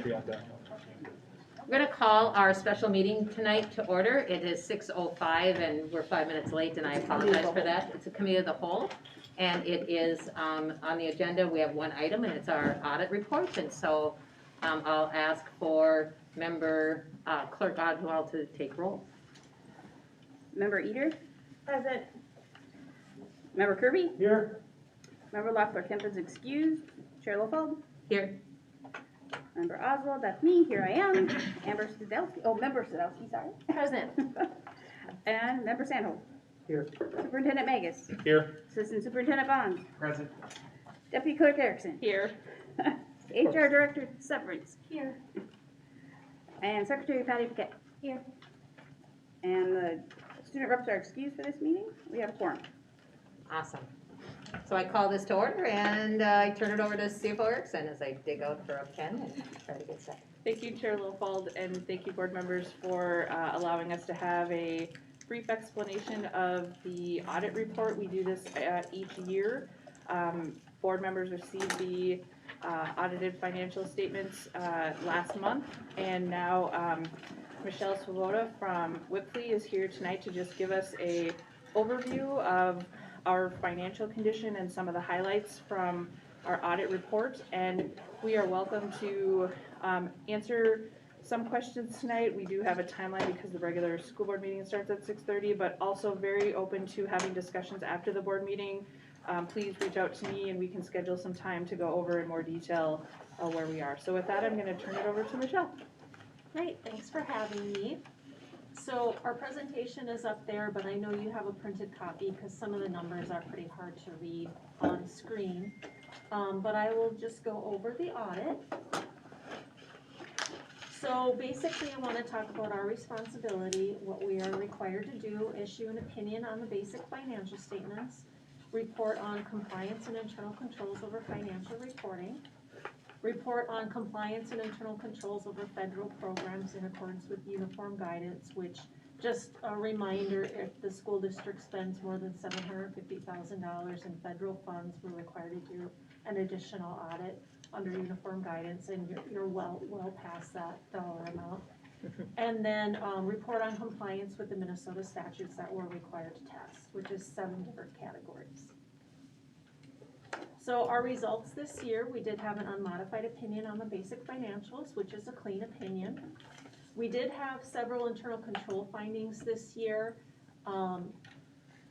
Country at that. We're going to call our special meeting tonight to order. It is 6:05 and we're 5 minutes late, and I apologize for that. It's a committee of the whole, and it is on the agenda. We have one item, and it's our audit report. And so I'll ask for member Clerk Oswald to take roll. Member Eater? Present. Member Kirby? Here. Member Loeffler Kemp's excused. Chair Lofeld? Here. Member Oswald, that's me, here I am. Member Sadowski, sorry. Present. And Member Sandholm? Here. Superintendent Magus? Here. Assistant Superintendent Bonds? Present. Deputy Clerk Erickson? Here. HR Director Severance? Here. And Secretary Patty Paquette? Here. And the student reps are excused for this meeting. We have a quorum. Awesome. So I call this to order, and I turn it over to CFO Erickson as I dig out for a pen and try to get set. Thank you, Chair Lofeld, and thank you, board members, for allowing us to have a brief explanation of the audit report. We do this each year. Board members received the audited financial statements last month, and now Michelle Swoboda from Whipley is here tonight to just give us a overview of our financial condition and some of the highlights from our audit report. And we are welcome to answer some questions tonight. We do have a timeline because the regular school board meeting starts at 6:30, but also very open to having discussions after the board meeting. Please reach out to me and we can schedule some time to go over in more detail where we are. So with that, I'm going to turn it over to Michelle. Great, thanks for having me. So our presentation is up there, but I know you have a printed copy because some of the numbers are pretty hard to read on screen. But I will just go over the audit. So basically I want to talk about our responsibility, what we are required to do, issue an opinion on the basic financial statements, report on compliance and internal controls over financial reporting, report on compliance and internal controls over federal programs in accordance with uniform guidance, which, just a reminder, if the school district spends more than $750,000 in federal funds, we're required to do an additional audit under uniform guidance, and you're well past that dollar amount. And then report on compliance with the Minnesota statutes that we're required to test, which is 7 different categories. So our results this year, we did have an unmodified opinion on the basic financials, which is a clean opinion. We did have several internal control findings this year.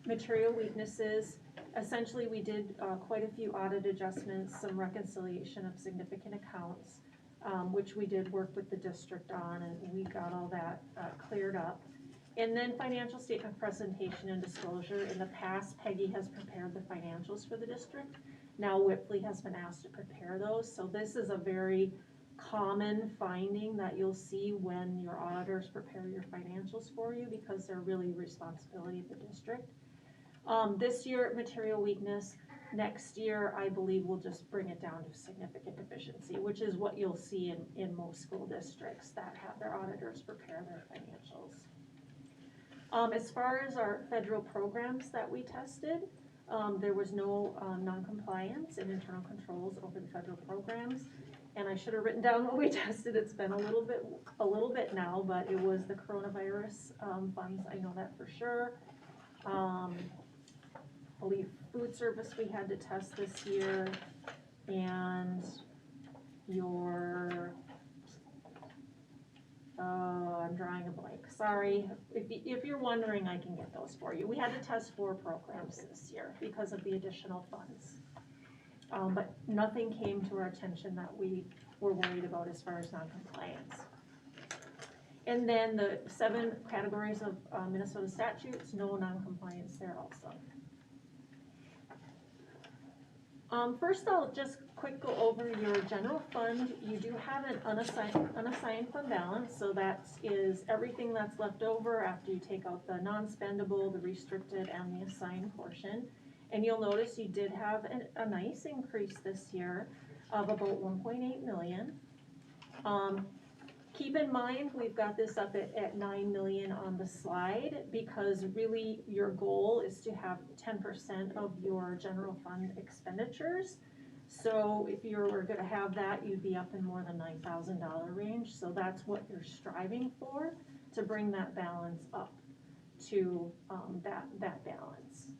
Material weaknesses. Essentially, we did quite a few audit adjustments, some reconciliation of significant accounts, which we did work with the district on, and we got all that cleared up. And then financial statement presentation and disclosure. In the past, Peggy has prepared the financials for the district. Now Whipley has been asked to prepare those. So this is a very common finding that you'll see when your auditors prepare your financials for you, because they're really responsibility of the district. This year, material weakness. Next year, I believe we'll just bring it down to significant deficiency, which is what you'll see in most school districts that have their auditors prepare their financials. As far as our federal programs that we tested, there was no non-compliance and internal controls over the federal programs. And I should have written down what we tested. It's been a little bit now, but it was the coronavirus funds. I know that for sure. I believe food service we had to test this year, and your I'm drawing a blank. Sorry. If you're wondering, I can get those for you. We had to test 4 programs this year because of the additional funds. But nothing came to our attention that we were worried about as far as non-compliance. And then the 7 categories of Minnesota statutes, no non-compliance there also. First, I'll just quick go over your general fund. You do have an unassigned fund balance, so that is everything that's left over after you take out the non-spendable, the restricted, and the assigned portion. And you'll notice you did have a nice increase this year of about 1.8 million. Keep in mind, we've got this up at 9 million on the slide, because really your goal is to have 10% of your general fund expenditures. So if you were gonna have that, you'd be up in more than $9,000 range, so that's what you're striving for, to bring that balance up to, that balance.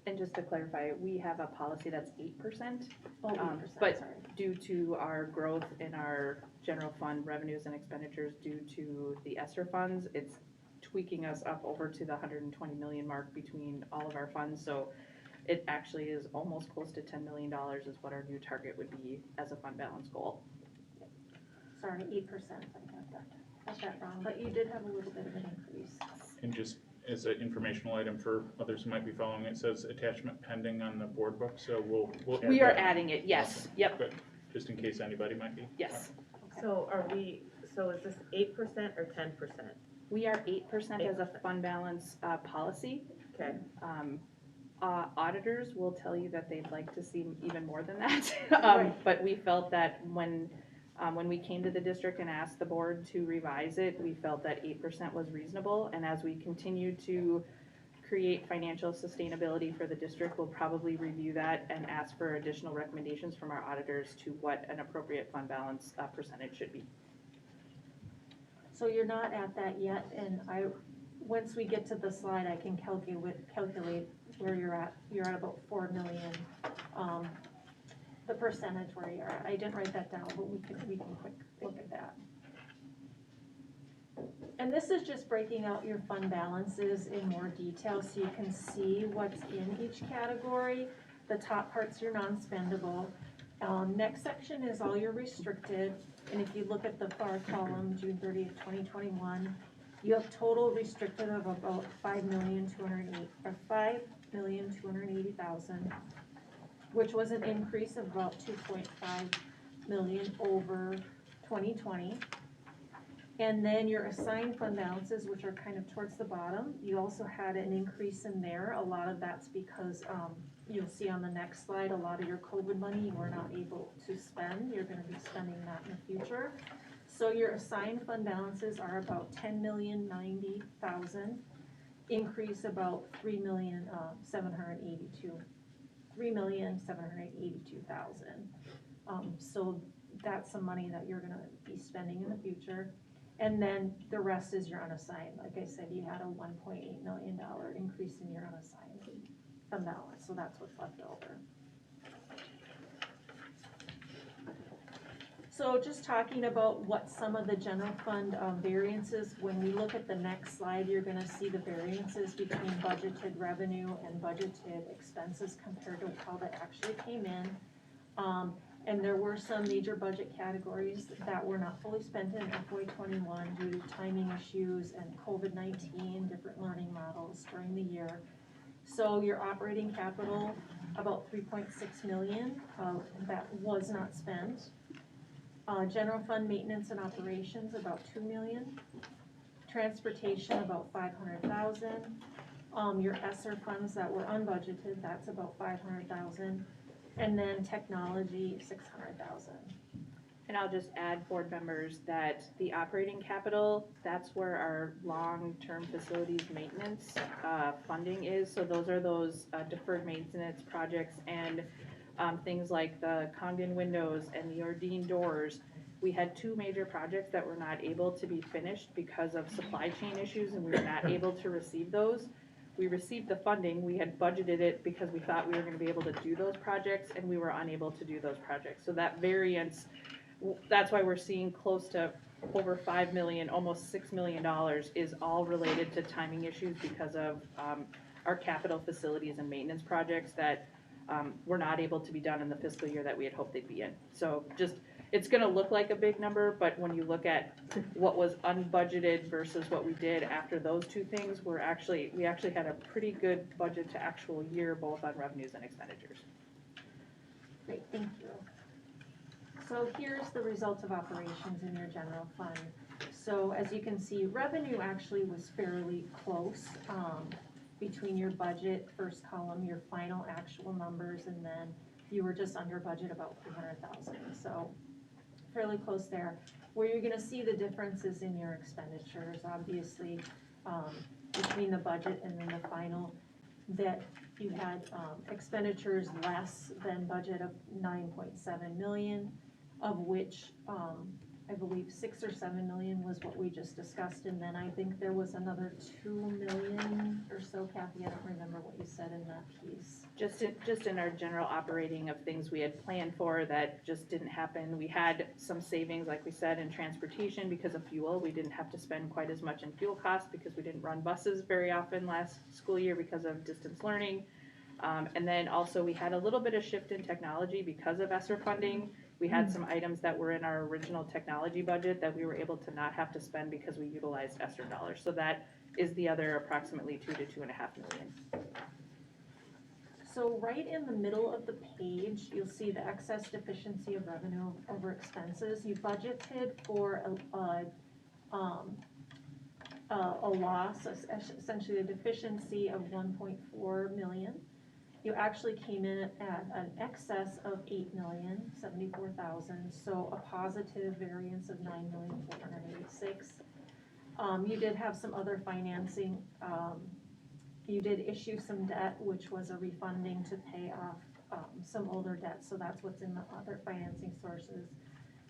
And just to clarify, we have a policy that's 8%. Oh, 8%, but sorry. due to our growth in our general fund revenues and expenditures due to the ESSER funds, it's tweaking us up over to the 120 million mark between all of our funds. So it actually is almost close to $10 million is what our new target would be as a fund balance goal. Sorry, 8%, I got that wrong, but you did have a little bit of an increase. And just as an informational item for others who might be following, it says attachment pending on the board book, so we'll add We are that. adding it, yes, yep, Good, just in case anybody might be. yes. Okay. So is this 8% or 10%? We are 8% as a fund balance policy. Okay. Auditors will tell you that they'd like to see even more than that. Right. But we felt that when we came to the district and asked the board to revise it, we felt that 8% was reasonable. And as we continue to create financial sustainability for the district, we'll probably review that and ask for additional recommendations from our auditors to what an appropriate fund balance percentage should be. So you're not at that yet, and once we get to the slide, I can calculate where you're at. You're at about 4 million, the percentage where you're at. I didn't write that down, but we can quick look at that. And this is just breaking out your fund balances in more detail so you can see what's in each category. The top part's your non-spendable. Next section is all your restricted, and if you look at the far column, June 30th, 2021, you have total restricted of about $5,280,000, which was an increase of about 2.5 million over 2020. And then your assigned fund balances, which are kind of towards the bottom, you also had an increase in there. A lot of that's because you'll see on the next slide, a lot of your COVID money you were not able to spend. You're gonna be spending that in the future. So your assigned fund balances are about 10,090,000, increase about 3,782,000. So that's some money that you're gonna be spending in the future. And then the rest is your unassigned. Like I said, you had a $1.8 million increase in your unassigned fund balance, so that's what's left over. So just talking about what some of the general fund variances, when we look at the next slide, you're gonna see the variances between budgeted revenue and budgeted expenses compared to how they actually came in. And there were some major budget categories that were not fully spent in FY21 due to timing issues and COVID-19, different learning models during the year. So your operating capital, about 3.6 million, that was not spent. General fund maintenance and operations, about 2 million. Transportation, about 500,000. Your ESSER funds that were unbudgeted, that's about 500,000. And then technology, 600,000. And I'll just add, board members, that the operating capital, that's where our long-term facilities maintenance funding is. So those are those deferred maintenance projects and things like the Congdon windows and the Ordine doors. We had 2 major projects that were not able to be finished because of supply chain issues, and we were not able to receive those. We received the funding, we had budgeted it because we thought we were gonna be able to do those projects, and we were unable to do those projects. So that variance, that's why we're seeing close to over 5 million, almost $6 million is all related to timing issues because of our capital facilities and maintenance projects that were not able to be done in the fiscal year that we had hoped they'd be in. So just, it's gonna look like a big number, but when you look at what was unbudgeted versus what we did after those 2 things, we actually had a pretty good budget to actual year, both on revenues and expenditures. Great, thank you. So here's the results of operations in your general fund. So as you can see, revenue actually was fairly close between your budget, first column, your final actual numbers, and then you were just under budget about 300,000. So fairly close there. Where you're gonna see the differences in your expenditures, obviously, between the budget and then the final, that you had expenditures less than budget of 9.7 million, of which I believe 6 or 7 million was what we just discussed, and then I think there was another 2 million or so, Kathy, I don't remember what you said in that piece. Just in our general operating of things we had planned for that just didn't happen. We had some savings, like we said, in transportation because of fuel. We didn't have to spend quite as much in fuel costs because we didn't run buses very often last school year because of distance learning. And then also we had a little bit of shift in technology because of ESSER funding. We had some items that were in our original technology budget that we were able to not have to spend because we utilized ESSER dollars. So that is the other approximately 2 to 2.5 million. So right in the middle of the page, you'll see the excess deficiency of revenue over expenses. You budgeted for a loss, essentially a deficiency of 1.4 million. You actually came in at an excess of 8,074,000, so a positive variance of 9,486,000. You did have some other financing. You did issue some debt, which was a refunding to pay off some older debt, so that's what's in the other financing sources.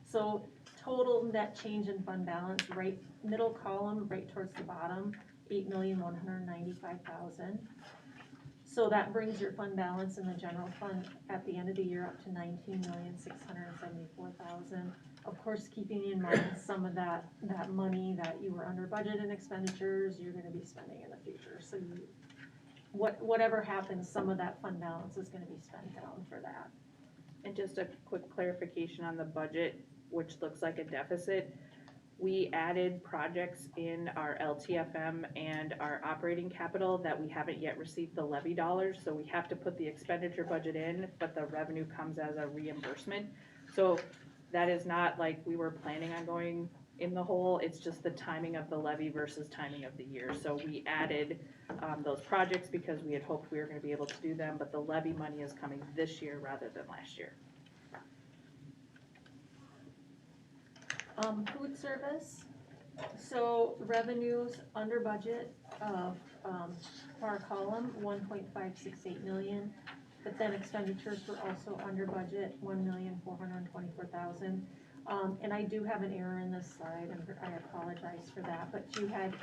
So total net change in fund balance, right middle column, right towards the bottom, 8,195,000. So that brings your fund balance in the general fund at the end of the year up to 19,674,000. Of course, keeping in mind some of that money that you were under budget in expenditures, you're gonna be spending in the future. So whatever happens, some of that fund balance is gonna be spent down for that. And just a quick clarification on the budget, which looks like a deficit. We added projects in our LTFM and our operating capital that we haven't yet received the levy dollars, so we have to put the expenditure budget in, but the revenue comes as a reimbursement. So that is not like we were planning on going in the hole, it's just the timing of the levy versus timing of the year. So we added those projects because we had hoped we were gonna be able to do them, but the levy money is coming this year rather than last year. Food service, so revenues under budget of, our column, 1.568 million, but then expenditures were also under budget, 1,424,000. And I do have an error in this slide, and I apologize for that, but you had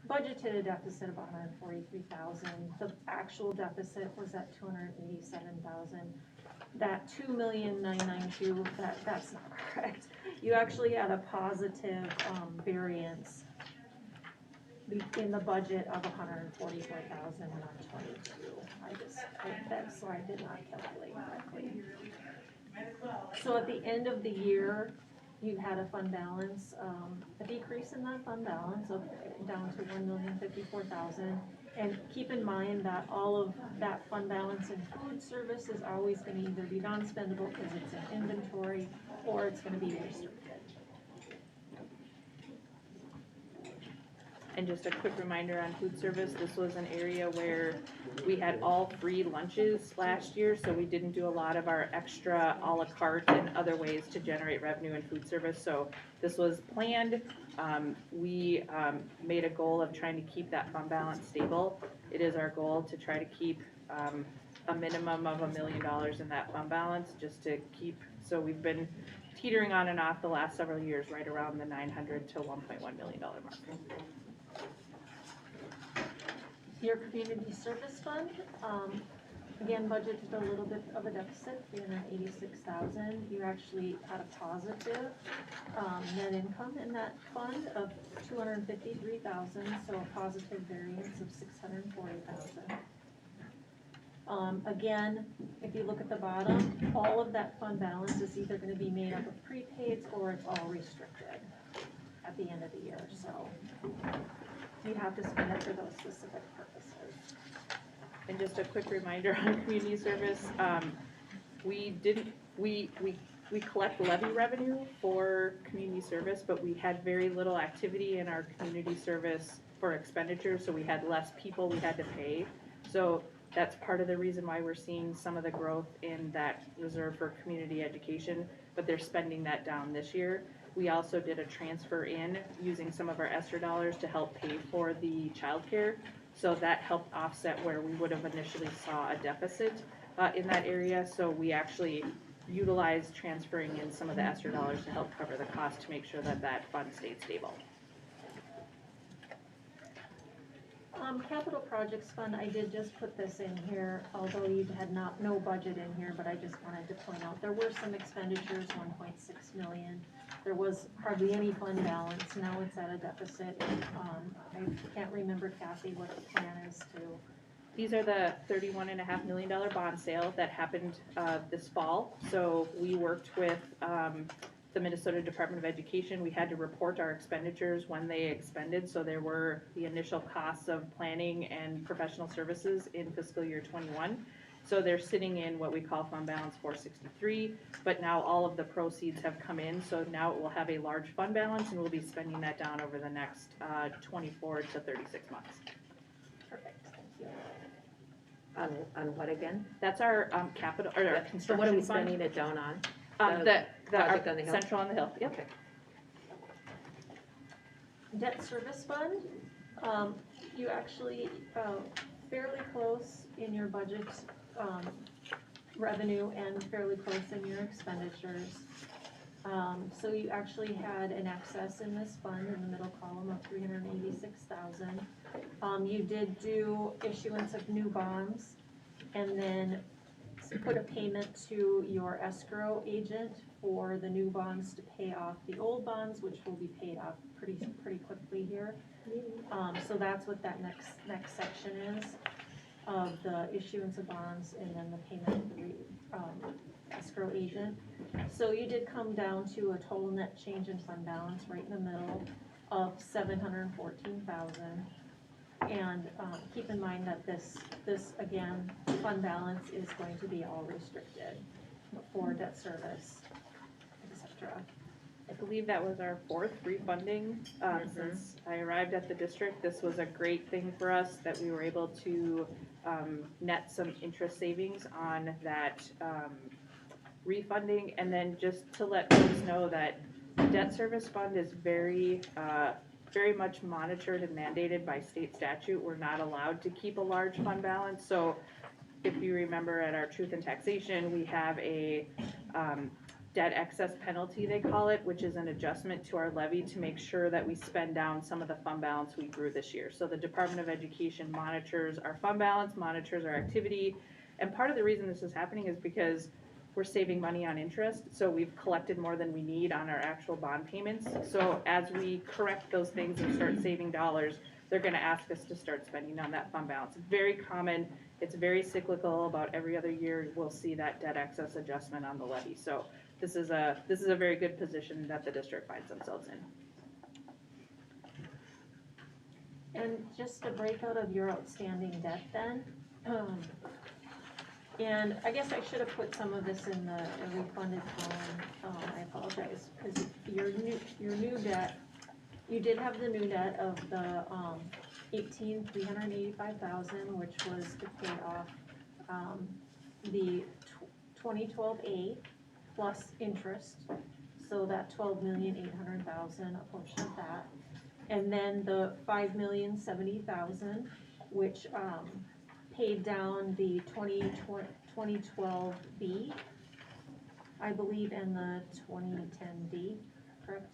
budgeted a deficit of 143,000. The actual deficit was at 287,000. That 2,992,000, that's not correct. You actually had a positive variance in the budget of 144,000 and not 22. That slide did not calculate correctly. So at the end of the year, you had a fund balance, a decrease in that fund balance of down to 1,054,000. And keep in mind that all of that fund balance in food service is always gonna either be non-spendable because it's in inventory, or it's gonna be restricted. And just a quick reminder on food service, this was an area where we had all free lunches last year, so we didn't do a lot of our extra a la carte and other ways to generate revenue in food service. So this was planned. We made a goal of trying to keep that fund balance stable. It is our goal to try to keep a minimum of $1 million in that fund balance, just to keep, so we've been teetering on and off the last several years, right around the $900 to $1.1 million mark. Your community service fund, again, budgeted a little bit of a deficit, 386,000. You actually had a positive net income in that fund of 253,000, so a positive variance of 640,000. Again, if you look at the bottom, all of that fund balance is either going to be made up of prepaids or it's all restricted at the end of the year. So you have to spend it for those specific purposes. And just a quick reminder on community service, we collect levy revenue for community service, but we had very little activity in our community service for expenditures, so we had less people we had to pay. So that's part of the reason why we're seeing some of the growth in that reserve for community education, but they're spending that down this year. We also did a transfer in using some of our ESSER dollars to help pay for the childcare. So that helped offset where we would have initially saw a deficit in that area. So we actually utilized transferring in some of the ESSER dollars to help cover the cost to make sure that that fund stayed stable. Capital Projects Fund, I did just put this in here, although you had no budget in here, but I just wanted to point out, there were some expenditures, 1.6 million. There was hardly any fund balance, now it's at a deficit. I can't remember, Kathy, what the plan is to, These are the $31.5 million bond sale that happened this fall. So we worked with the Minnesota Department of Education. We had to report our expenditures when they expended. So there were the initial costs of planning and professional services in fiscal year 21. So they're sitting in what we call fund balance 463, but now all of the proceeds have come in. So now it will have a large fund balance and we'll be spending that down over the next 24 to 36 months. perfect, thank you. On what again? That's our capital, or our construction So what are we fund. spending it down on? The project on the hill? Central on the Hill, yep. Okay. Debt Service Fund, you actually, fairly close in your budget, revenue and fairly close in your expenditures. So you actually had an excess in this fund in the middle column of 386,000. You did do issuance of new bonds and then put a payment to your escrow agent for the new bonds to pay off the old bonds, which will be paid off pretty quickly here. So that's what that next section is, of the issuance of bonds and then the payment to the escrow agent. So you did come down to a total net change in fund balance right in the middle of 714,000. And keep in mind that this again, fund balance is going to be all restricted for debt service, etc. I believe that was our fourth refunding since I arrived at the district. This was a great thing for us that we were able to net some interest savings on that refunding. And then just to let folks know that the debt service fund is very much monitored and mandated by state statute. We're not allowed to keep a large fund balance. So if you remember at our truth and taxation, we have a debt excess penalty, they call it, which is an adjustment to our levy to make sure that we spend down some of the fund balance we grew this year. So the Department of Education monitors our fund balance, monitors our activity. And part of the reason this is happening is because we're saving money on interest, so we've collected more than we need on our actual bond payments. So as we correct those things and start saving dollars, they're gonna ask us to start spending on that fund balance. It's very common, it's very cyclical, about every other year we'll see that debt excess adjustment on the levy. So this is a very good position that the district finds themselves in. And just a breakout of your outstanding debt then. And I guess I should have put some of this in the refunded column. I apologize, because your new debt, you did have the new debt of the 385,000, which was to pay off the 2012A plus interest, so that 12,800,000, a portion of that. And then the 5,070,000, which paid down the 2012B, I believe, and the 2010D, correct?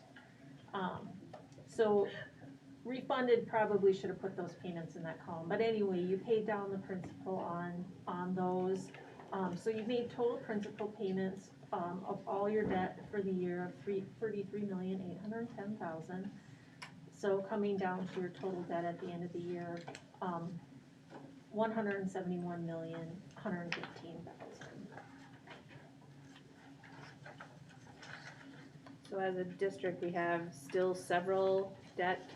So refunded, probably should have put those payments in that column, but anyway, you paid down the principal on those. So you made total principal payments of all your debt for the year of $33,810,000. So coming down to your total debt at the end of the year, $171,115,000. So as a district, we have still several debt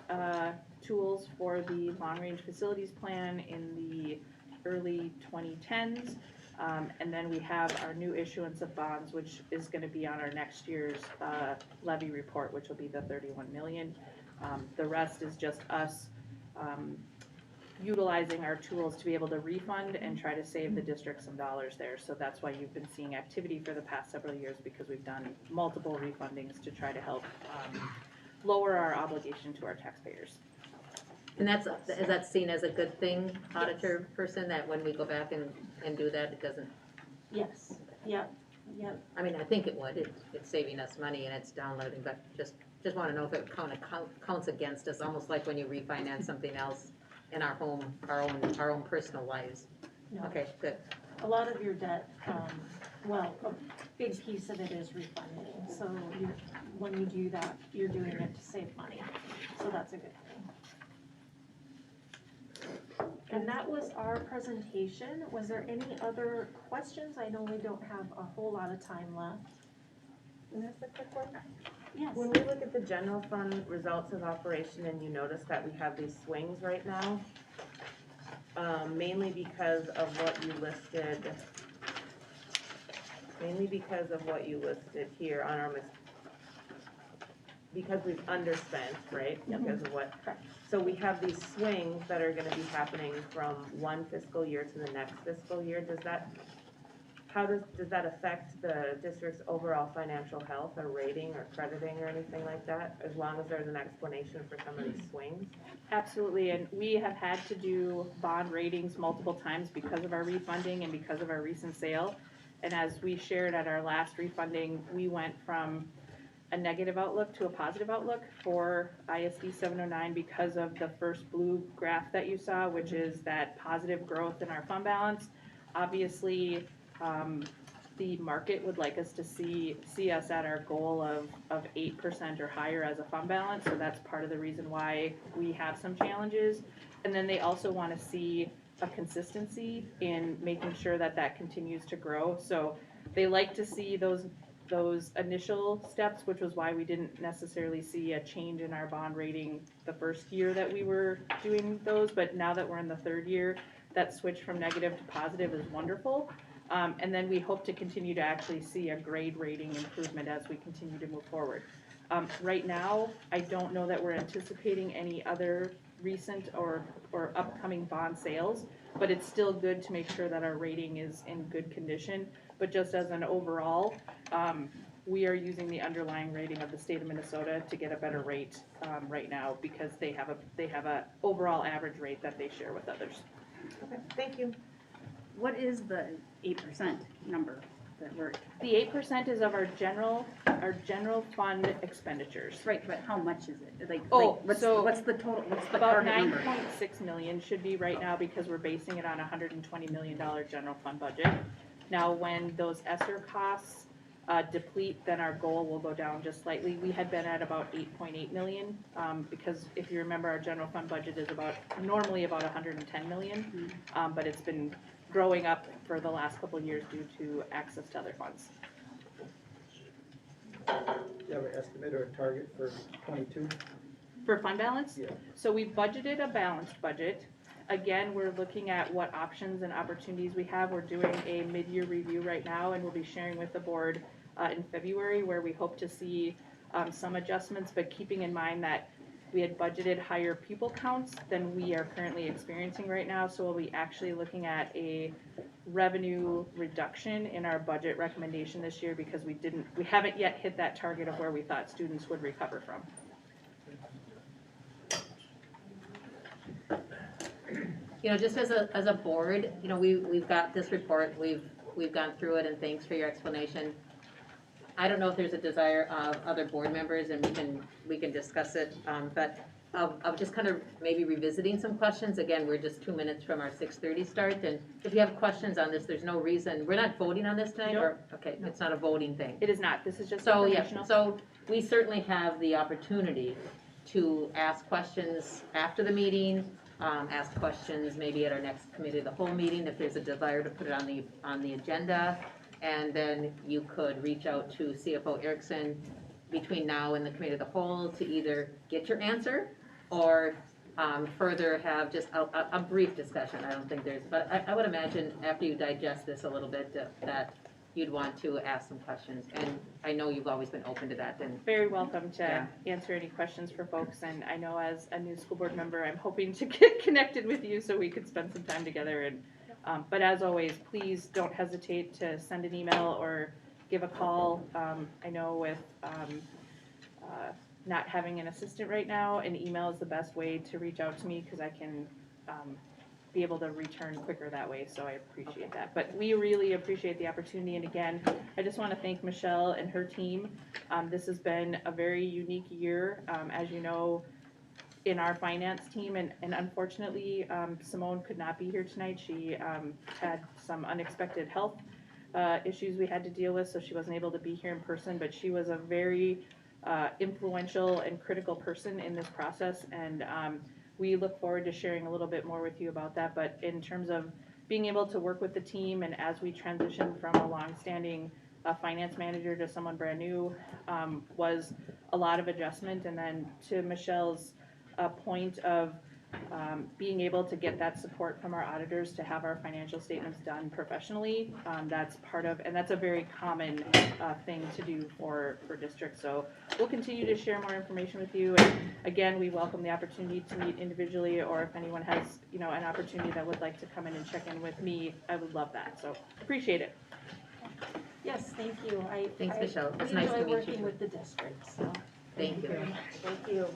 tools for the long-range facilities plan in the early 2010s. And then we have our new issuance of bonds, which is going to be on our next year's levy report, which will be the 31 million. The rest is just us utilizing our tools to be able to refund and try to save the district some dollars there. So that's why you've been seeing activity for the past several years, because we've done multiple refundings to try to help lower our obligation to our taxpayers. And is that seen as a good thing, auditor person, that when we go back and do that, it doesn't, Yes, yep, yep. I mean, I think it would, it's saving us money and it's downloading, but just wanna know if it counts against us, almost like when you refinance something else in our own personal lives. No. Okay, good. A lot of your debt, well, a big piece of it is refunding, so when you do that, you're doing it to save money, so that's a good thing. And that was our presentation. Was there any other questions? I know we don't have a whole lot of time left. And that's a quick one. Yes. When we look at the general fund results of operation and you notice that we have these swings right now, mainly because of what you listed here on our because we've underspent, right? Because of what, so we have these swings that are gonna be happening from one fiscal year to the next fiscal year. How does that affect the district's overall financial health or rating or crediting or anything like that? As long as there's an explanation for some of these swings? Absolutely, and we have had to do bond ratings multiple times because of our refunding and because of our recent sale. And as we shared at our last refunding, we went from a negative outlook to a positive outlook for ISD 709 because of the first blue graph that you saw, which is that positive growth in our fund balance. Obviously, the market would like us to see us at our goal of 8% or higher as a fund balance, so that's part of the reason why we have some challenges. And then they also want to see a consistency in making sure that continues to grow. So they like to see those initial steps, which was why we didn't necessarily see a change in our bond rating the first year that we were doing those, but now that we're in the third year, that switch from negative to positive is wonderful. And then we hope to continue to actually see a grade rating improvement as we continue to move forward. Right now, I don't know that we're anticipating any other recent or upcoming bond sales, but it's still good to make sure that our rating is in good condition. But just as an overall, we are using the underlying rating of the state of Minnesota to get a better rate right now because they have a overall average rate that they share with others. Okay, thank you. What is the 8% number that we're, The 8% is of our general fund expenditures. right, but how much is it? Like, Oh, what's so the total, what's the About target number? 9.6 million should be right now because we're basing it on a $120 million general fund budget. Now, when those ESSER costs deplete, then our goal will go down just slightly. We had been at about 8.8 million because if you remember, our general fund budget is normally about 110 million, but it's been growing up for the last couple of years due to access to other funds. Do you have an estimate or a target for 22? For fund balance? Yeah. So we budgeted a balanced budget. Again, we're looking at what options and opportunities we have. We're doing a mid-year review right now, and we'll be sharing with the board in February where we hope to see some adjustments, but keeping in mind that we had budgeted higher pupil counts than we are currently experiencing right now, so we'll be actually looking at a revenue reduction in our budget recommendation this year because we haven't yet hit that target of where we thought students would recover from. You know, just as a board, you know, we've got this report, we've gone through it, and thanks for your explanation. I don't know if there's a desire of other board members, and we can discuss it, but of just kind of maybe revisiting some questions. Again, we're just 2 minutes from our 6:30 start, and if you have questions on this, there's no reason, we're not voting on this tonight, or, okay, it's not a voting thing. It is not. This is just So, informational. yeah, so we certainly have the opportunity to ask questions after the meeting, ask questions maybe at our next committee of the whole meeting, if there's a desire to put it on the agenda. And then you could reach out to CFO Erickson between now and the committee of the whole to either get your answer or further have just a brief discussion. I don't think there's, but I would imagine after you digest this a little bit that you'd want to ask some questions. And I know you've always been open to that. And Very welcome to Yeah. answer any questions for folks, and I know as a new school board member, I'm hoping to get connected with you so we could spend some time together. And but as always, please don't hesitate to send an email or give a call. I know with not having an assistant right now, an email is the best way to reach out to me, because I can be able to return quicker that way, so I appreciate that. But we really appreciate the opportunity, and again, I just want to thank Michelle and her team. This has been a very unique year, as you know, in our finance team, and unfortunately, Simone could not be here tonight. She had some unexpected health issues we had to deal with, so she wasn't able to be here in person, but she was a very influential and critical person in this process, and we look forward to sharing a little bit more with you about that. But in terms of being able to work with the team, and as we transition from a longstanding finance manager to someone brand new, was a lot of adjustment. And then to Michelle's point of being able to get that support from our auditors to have our financial statements done professionally, that's part of, and that's a very common thing to do for districts. So we'll continue to share more information with you. And again, we welcome the opportunity to meet individually, or if anyone has, you know, an opportunity that would like to come in and check in with me, I would love that. So appreciate it. Yes, thank you. Thanks, Michelle. It's We nice to enjoy meet you working too. with the district, so. Thank you. very much. Thank you.